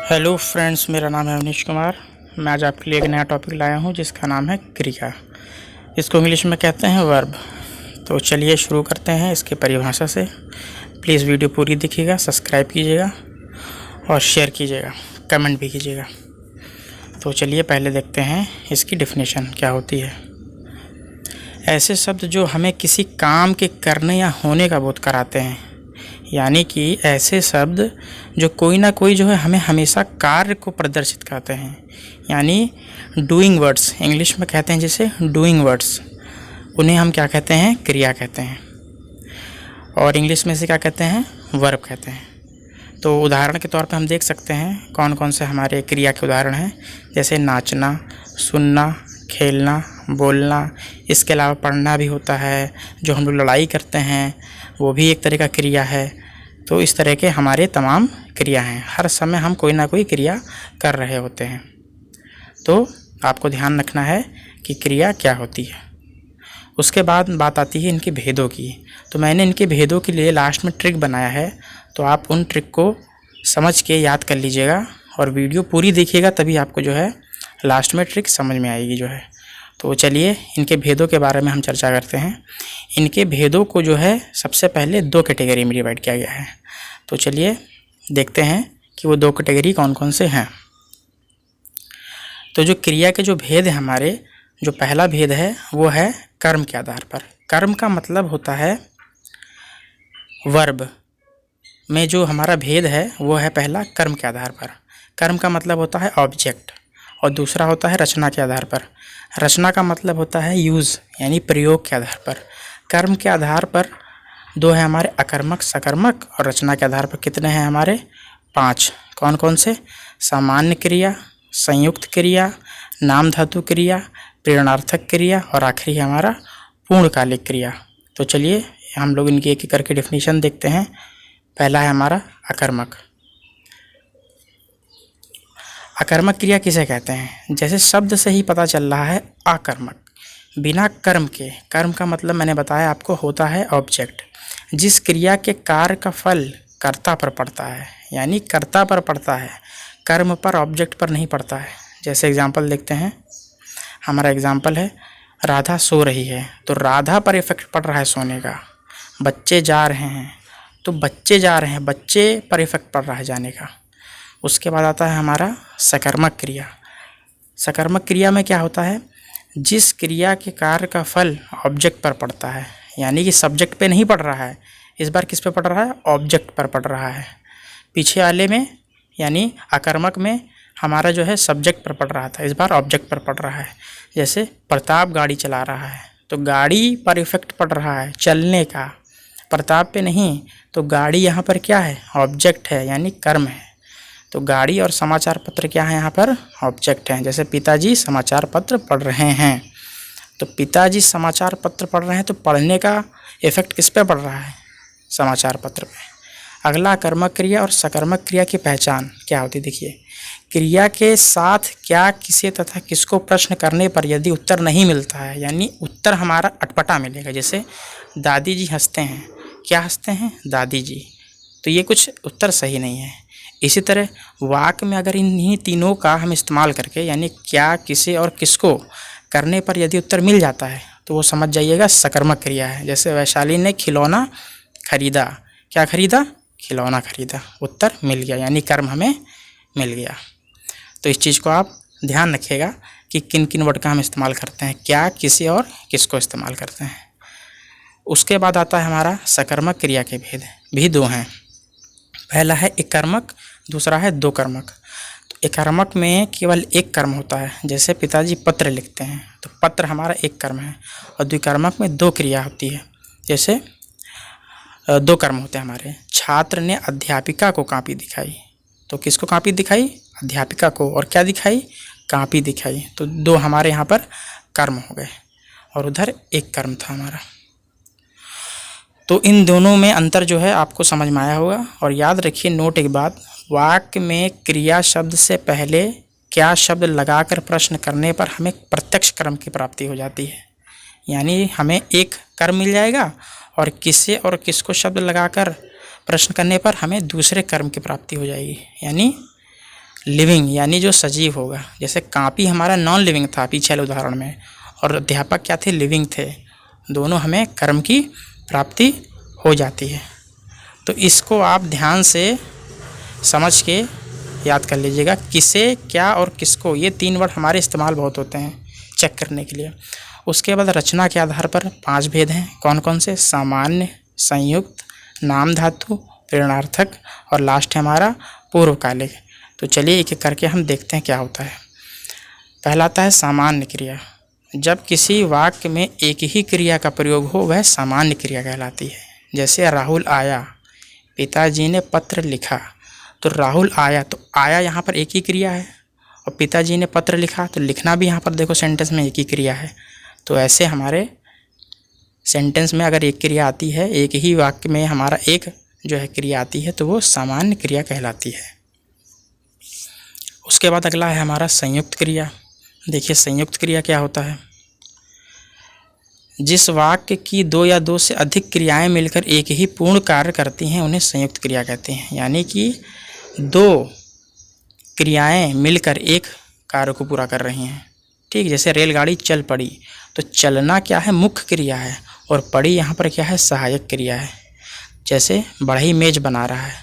Hello friends, मेरा नाम है अवनीश कुमार। मैं आज आपके लिए एक नया टॉपिक लाया हूँ जिसका नाम है क्रिया। इसको इंग्लिश में कहते हैं वर्ब। तो चलिए शुरू करते हैं इसकी परिभाषा से। प्लीज़ वीडियो पूरी देखिएगा, सब्सक्राइब कीजिएगा और शेयर कीजिएगा, कमेंट भी कीजिएगा। तो चलिए पहले देखते हैं इसकी डेफिनेशन क्या होती है। ऐसे शब्द जो हमें किसी काम के करने या होने का बोध कराते हैं, यानी कि ऐसे शब्द जो कोई ना कोई जो है हमें हमेशा कार्य को प्रदर्शित करते हैं, यानी डूइंग वर्ड्स, इंग्लिश में कहते हैं जिसे डूइंग वर्ड्स, उन्हें हम क्या कहते हैं? क्रिया कहते हैं। और इंग्लिश में से क्या कहते हैं? वर्ब कहते हैं। तो उदाहरण के तौर पर हम देख सकते हैं कौन कौन से हमारे क्रिया के उदाहरण हैं, जैसे नाचना, सुनना, खेलना, बोलना। इसके अलावा पढ़ना भी होता है। जो हम लोग लड़ाई करते हैं वो भी एक तरह का क्रिया है। तो इस तरह के हमारे तमाम क्रिया हैं। हर समय हम कोई ना कोई क्रिया कर रहे होते हैं। तो आपको ध्यान रखना है कि क्रिया क्या होती है। उसके बाद बात आती है इनके भेदों की। तो मैंने इनके भेदों के लिए लास्ट में ट्रिक बनाया है, तो आप उन ट्रिक को समझ के याद कर लीजिएगा और वीडियो पूरी देखिएगा, तभी आपको जो है लास्ट में ट्रिक समझ में आएगी जो है। तो चलिए इनके भेदों के बारे में हम चर्चा करते हैं। इनके भेदों को जो है सबसे पहले दो कैटेगरी में डिवाइड किया गया है। तो चलिए देखते हैं कि वो दो कैटेगरी कौन कौन से हैं। तो जो क्रिया के जो भेद है हमारे, जो पहला भेद है वो है कर्म के आधार पर। कर्म का मतलब होता है वर्ब में जो हमारा भेद है वो है पहला कर्म के आधार पर। कर्म का मतलब होता है ऑब्जेक्ट, और दूसरा होता है रचना के आधार पर। रचना का मतलब होता है यूज़, यानी प्रयोग के आधार पर। कर्म के आधार पर दो है हमारे अकर्मक, सकर्मक, और रचना के आधार पर कितने हैं हमारे? 5। कौन कौन से? सामान्य क्रिया, संयुक्त क्रिया, नाम धातु क्रिया, प्रेरणार्थक क्रिया, और आखिरी है हमारा पूर्णकालिक क्रिया। तो चलिए हम लोग इनकी एक एक करके डेफिनेशन देखते हैं। पहला है हमारा अकर्मक। अकर्मक क्रिया किसे कहते हैं? जैसे शब्द से ही पता चल रहा है अकर्मक, बिना कर्म के। कर्म का मतलब मैंने बताया आपको होता है ऑब्जेक्ट। जिस क्रिया के कार्य का फल कर्ता पर पड़ता है, यानी कर्ता पर पड़ता है, कर्म पर, ऑब्जेक्ट पर नहीं पड़ता है। जैसे एग्जांपल देखते हैं। हमारा एग्जांपल है राधा सो रही है, तो राधा पर इफेक्ट पड़ रहा है सोने का। बच्चे जा रहे हैं, तो बच्चे जा रहे हैं, बच्चे पर इफेक्ट पड़ रहा है जाने का। उसके बाद आता है हमारा सकर्मक क्रिया। सकर्मक क्रिया में क्या होता है? जिस क्रिया के कार्य का फल ऑब्जेक्ट पर पड़ता है, यानी कि सब्जेक्ट पे नहीं पड़ रहा है, इस बार किस पे पड़ रहा है? ऑब्जेक्ट पर पड़ रहा है। पीछे वाले में यानी अकर्मक में हमारा जो है सब्जेक्ट पर पड़ रहा था, इस बार ऑब्जेक्ट पर पड़ रहा है। जैसे प्रताप गाड़ी चला रहा है, तो गाड़ी पर इफेक्ट पड़ रहा है चलने का, प्रताप पे नहीं। तो गाड़ी यहाँ पर क्या है? ऑब्जेक्ट है, यानी कर्म है। तो गाड़ी और समाचार पत्र क्या है? यहाँ पर ऑब्जेक्ट हैं। जैसे पिताजी समाचार पत्र पढ़ रहे हैं, तो पिताजी समाचार पत्र पढ़ रहे हैं, तो पढ़ने का इफेक्ट किस पे पड़ रहा है? समाचार पत्र पे। अगला कर्मक क्रिया और सकर्मक क्रिया की पहचान क्या होती है? देखिए, क्रिया के साथ क्या, किसे तथा किसको प्रश्न करने पर यदि उत्तर नहीं मिलता है, यानी उत्तर हमारा अटपटा मिलेगा। जैसे दादी जी हंसते हैं, क्या हंसते हैं? दादी जी, तो ये कुछ उत्तर सही नहीं है। इसी तरह वाक्य में अगर इन्हीं तीनों का हम इस्तेमाल करके, यानी क्या, किसे और किसको करने पर यदि उत्तर मिल जाता है, तो वो समझ जाइएगा सकर्मक क्रिया है। जैसे वैशाली ने खिलौना खरीदा, क्या खरीदा? खिलौना खरीदा, उत्तर मिल गया, यानी कर्म हमें मिल गया। तो इस चीज़ को आप ध्यान रखिएगा कि किन किन वर्ड का हम इस्तेमाल करते हैं, क्या, किसे और किसको इस्तेमाल करते हैं। उसके बाद आता है हमारा सकर्मक क्रिया के भेद भी दो हैं। पहला है एक कर्मक, दूसरा है दो कर्मक। तो एक कर्मक में केवल एक कर्म होता है। जैसे पिताजी पत्र लिखते हैं, तो पत्र हमारा एक कर्म है। और द्विकर्मक में दो क्रिया होती है। जैसे दो कर्म होते हैं हमारे। छात्र ने अध्यापिका को कॉपी दिखाई, तो किसको कॉपी दिखाई? अध्यापिका को। और क्या दिखाई? कॉपी दिखाई। तो दो हमारे यहाँ पर कर्म हो गए, और उधर एक कर्म था हमारा। तो इन दोनों में अंतर जो है आपको समझ में आया होगा। और याद रखिए, नोट एक बात, वाक्य में क्रिया शब्द से पहले क्या शब्द लगाकर प्रश्न करने पर हमें प्रत्यक्ष कर्म की प्राप्ति हो जाती है, यानी हमें एक कर्म मिल जाएगा, और किसे और किसको शब्द लगाकर प्रश्न करने पर हमें दूसरे कर्म की प्राप्ति हो जाएगी। यानी लिविंग यानी जो सजीव होगा। जैसे कापी हमारा नॉन लिविंग था पीछे वाले उदाहरण में, और अध्यापक क्या थे, लिविंग थे। दोनों हमें कर्म की प्राप्ति हो जाती है। तो इसको आप ध्यान से समझ के याद कर लीजिएगा। किसे, क्या और किसको, ये 3 वर्ड हमारे इस्तेमाल बहुत होते हैं चेक करने के लिए। उसके बाद रचना के आधार पर 5 भेद हैं। कौन कौन से? सामान्य, संयुक्त, नाम धातु, प्रेरणार्थक और लास्ट है हमारा पूर्वकालिक। तो चलिए एक एक करके हम देखते हैं क्या होता है। पहला आता है सामान्य क्रिया। जब किसी वाक्य में एक ही क्रिया का प्रयोग हो वह सामान्य क्रिया कहलाती है। जैसे राहुल आया, पिताजी ने पत्र लिखा। तो राहुल आया, तो आया यहाँ पर एक ही क्रिया है, और पिताजी ने पत्र लिखा तो लिखना भी यहाँ पर देखो सेंटेंस में एक ही क्रिया है। तो ऐसे हमारे सेंटेंस में अगर एक क्रिया आती है, एक ही वाक्य में हमारा एक जो है क्रिया आती है, तो वो सामान्य क्रिया कहलाती है। उसके बाद अगला है हमारा संयुक्त क्रिया। देखिए संयुक्त क्रिया क्या होता है। जिस वाक्य की 2 या 2 से अधिक क्रियाएं मिलकर एक ही पूर्ण कार्य करती हैं उन्हें संयुक्त क्रिया कहते हैं। यानी कि 2 क्रियाएं मिलकर एक कार्य को पूरा कर रही हैं। ठीक, जैसे रेलगाड़ी चल पड़ी, तो चलना क्या है, मुख्य क्रिया है, और पड़ी यहाँ पर क्या है, सहायक क्रिया है। जैसे बढ़ई मेज बना रहा है,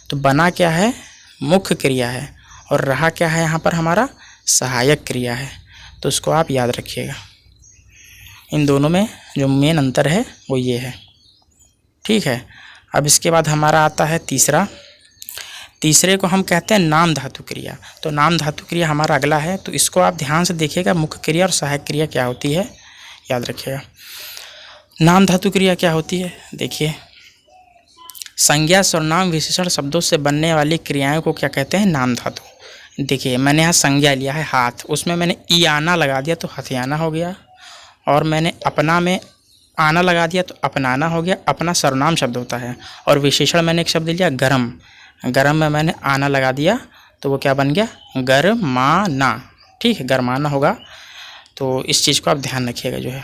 तो बना क्या है, मुख्य क्रिया है, और रहा क्या है यहाँ पर हमारा सहायक क्रिया है। तो उसको आप याद रखिएगा। इन दोनों में जो मेन अंतर है वो ये है। ठीक है, अब इसके बाद हमारा आता है तीसरे को हम कहते हैं नाम धातु क्रिया। तो नाम धातु क्रिया हमारा अगला है, तो इसको आप ध्यान से देखिएगा। मुख्य क्रिया और सहायक क्रिया क्या होती है याद रखिएगा। नाम धातु क्रिया क्या होती है, देखिए संज्ञा, सर्वनाम, विशेषण शब्दों से बनने वाली क्रियाओं को क्या कहते हैं, नाम धातु। देखिए मैंने यहाँ संज्ञा लिया है हाथ, उसमें मैंने ई आना लगा दिया तो हथियाना हो गया, और मैंने अपना में आना लगा दिया तो अपनाना हो गया। अपना सर्वनाम शब्द होता है। और विशेषण मैंने एक शब्द लिया गरम, गरम में मैंने आना लगा दिया तो वो क्या बन गया, गरमाना। ठीक है, गरमाना होगा। तो इस चीज़ को आप ध्यान रखिएगा। जो है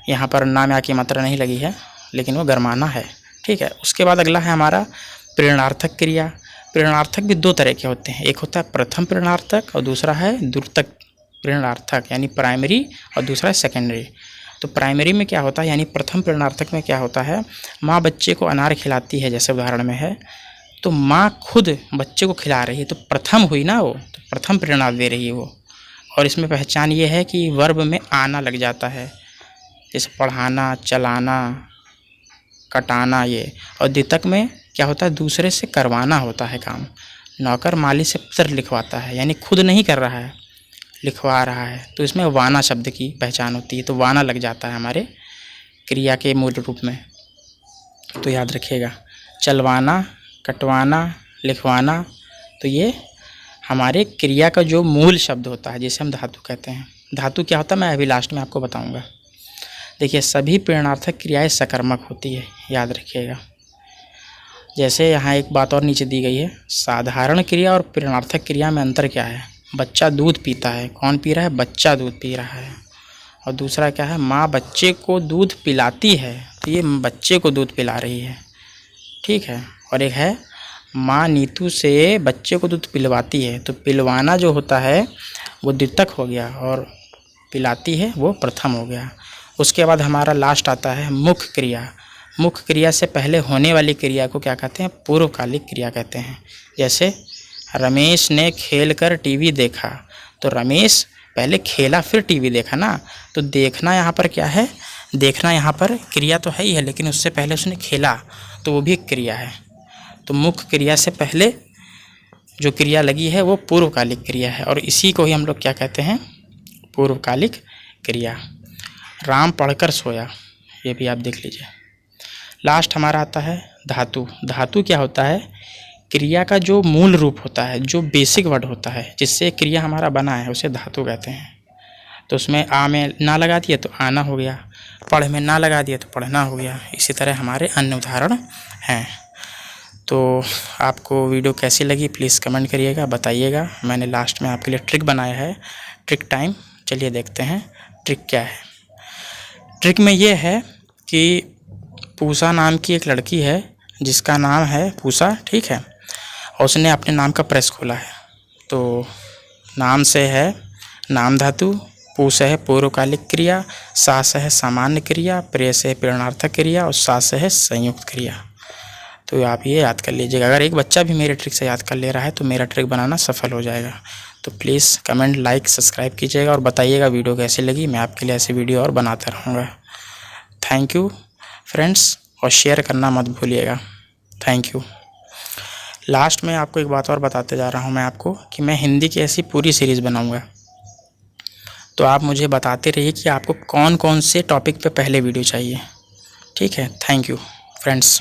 यहाँ पर ना में आ की मात्रा नहीं लगी है, लेकिन वो गरमाना है। ठीक है, उसके बाद अगला है हमारा प्रेरणार्थक क्रिया। प्रेरणार्थक भी 2 तरह के होते हैं, एक होता है प्रथम प्रेरणार्थक और दूसरा है द्वितीयक प्रेरणार्थक, यानी प्राइमरी, और दूसरा है सेकेंडरी। तो प्राइमरी में क्या होता है, यानी प्रथम प्रेरणार्थक में क्या होता है, माँ बच्चे को अनार खिलाती है, जैसे उदाहरण में है, तो माँ खुद बच्चे को खिला रही है, तो प्रथम हुई ना वो, तो प्रथम प्रेरणा दे रही है वो। और इसमें पहचान ये है कि वर्ब में आना लग जाता है, जैसे पढ़ाना, चलाना, कटाना ये। और द्वितीयक में क्या होता है, दूसरे से करवाना होता है काम। नौकर माली से पत्र लिखवाता है, यानी खुद नहीं कर रहा है, लिखवा रहा है, तो इसमें वाना शब्द की पहचान होती है। तो वाना लग जाता है हमारे क्रिया के मूल रूप में। तो याद रखिएगा, चलवाना, कटवाना, लिखवाना, तो ये हमारे क्रिया का जो मूल शब्द होता है, जिसे हम धातु कहते हैं। धातु क्या होता है मैं अभी लास्ट में आपको बताऊंगा। देखिए सभी प्रेरणार्थक क्रियाएं सकर्मक होती है, याद रखिएगा। जैसे यहाँ एक बात और नीचे दी गई है, साधारण क्रिया और प्रेरणार्थक क्रिया में अंतर क्या है। बच्चा दूध पीता है, कौन पी रहा है, बच्चा दूध पी रहा है। और दूसरा क्या है, माँ बच्चे को दूध पिलाती है, तो ये बच्चे को दूध पिला रही है। ठीक है, और एक है माँ नीतू से बच्चे को दूध पिलवाती है, तो पिलवाना जो होता है वो द्वितीयक हो गया, और पिलाती है वो प्रथम हो गया। उसके बाद हमारा लास्ट आता है मुख्य क्रिया। मुख्य क्रिया से पहले होने वाली क्रिया को क्या कहते हैं, पूर्वकालिक क्रिया कहते हैं। जैसे रमेश ने खेलकर टीवी देखा, तो रमेश पहले खेला फिर टीवी देखा ना, तो देखना यहाँ पर क्या है, देखना यहाँ पर क्रिया तो है ही है, लेकिन उससे पहले उसने खेला, तो वो भी एक क्रिया है। तो मुख्य क्रिया से पहले जो क्रिया लगी है वो पूर्वकालिक क्रिया है, और इसी को ही हम लोग क्या कहते हैं, पूर्वकालिक क्रिया। राम पढ़कर सोया, ये भी आप देख लीजिए। लास्ट हमारा आता है धातु। धातु क्या होता है, क्रिया का जो मूल रूप होता है, जो बेसिक वर्ड होता है, जिससे क्रिया हमारा बना है, उसे धातु कहते हैं। तो उसमें आ में ना लगा दिया तो आना हो गया, पढ़ में ना लगा दिया तो पढ़ना हो गया। इसी तरह हमारे अन्य उदाहरण हैं। तो आपको वीडियो कैसी लगी प्लीज़ कमेंट करिएगा, बताइएगा। मैंने लास्ट में आपके लिए ट्रिक बनाया है, ट्रिक टाइम। चलिए देखते हैं ट्रिक क्या है। ट्रिक में ये है कि पूसा नाम की एक लड़की है जिसका नाम है पूसा, ठीक है, और उसने अपने नाम का प्रेस खोला है, तो नाम से है नाम धातु, पू से है पूर्वकालिक क्रिया, सा से है सामान्य क्रिया, प्रे से है प्रेरणार्थक क्रिया और सा से है संयुक्त क्रिया। तो आप ये याद कर लीजिएगा। अगर एक बच्चा भी मेरे ट्रिक से याद कर ले रहा है तो मेरा ट्रिक बनाना सफल हो जाएगा। तो प्लीज़ कमेंट, लाइक, सब्सक्राइब कीजिएगा और बताइएगा वीडियो कैसी लगी। मैं आपके लिए ऐसी वीडियो और बनाता रहूँगा। थैंक यू फ्रेंड्स, और शेयर करना मत भूलिएगा। Thank you. लास्ट में आपको एक बात और बताते जा रहा हूँ मैं आपको कि मैं हिंदी की ऐसी पूरी सीरीज़ बनाऊँगा। तो आप मुझे बताते रहिए कि आपको कौन कौन से टॉपिक पे पहले वीडियो चाहिए। ठीक है, थैंक यू फ्रेंड्स।